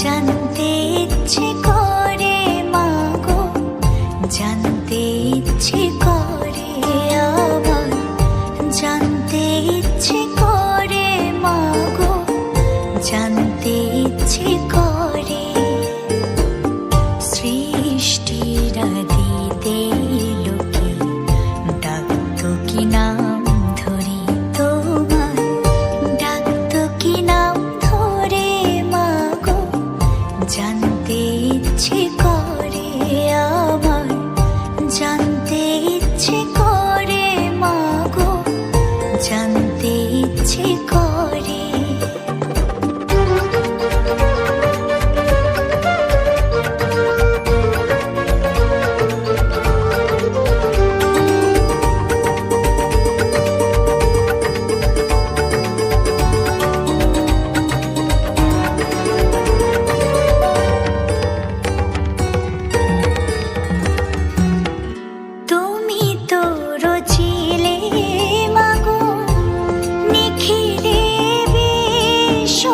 জানতে ইচ্ছে করে মাগো, জানতে ইচ্ছে করে আমার, জানতে ইচ্ছে করে মাগো, জানতে ইচ্ছে করে। সৃষ্টির আদিতে লোকে ডাকতো কি নাম ধরে তোমার, ডাকতো কি নাম ধরে মাগো, জানতে ইচ্ছে করে আমার, জানতে ইচ্ছে করে মাগো, জানতে ইচ্ছে করে। তুমি তো রচিলে মাগো নিখিলে বিশ্ব,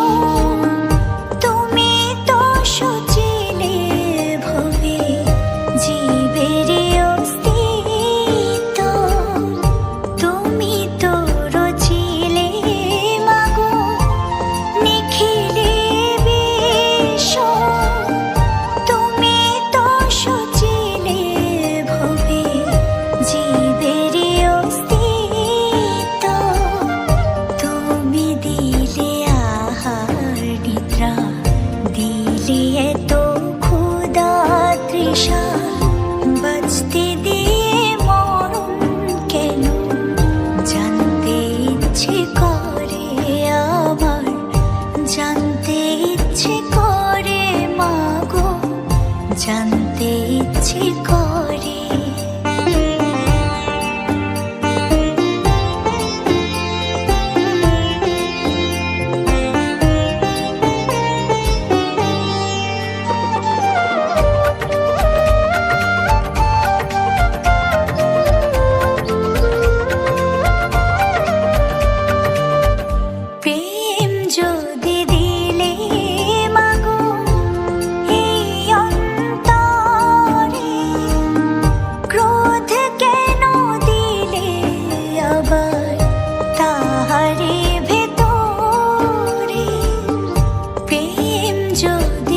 তুমি তো সচিলে ভবে জীবের অস্তিত্ব। তুমি তো রচিলে মাগো নিখিলে বিশ্ব, তুমি তো সচিলে ভবে জীবের অস্তিত্ব। তুমি দিলে আহার নিদ্রা, দিলে এত ক্ষুধা তৃষা, বাঁচতে দিয়ে মরণ কেন, জানতে ইচ্ছে করে আমার, জানতে ইচ্ছে করে মাগো, জানতে ইচ্ছে করে। প্রেম যদি দিলে মাগো এই অন্তরে, ক্রোধ কেন দিলে আবার তাহারে ভেতরে। প্রেম যদি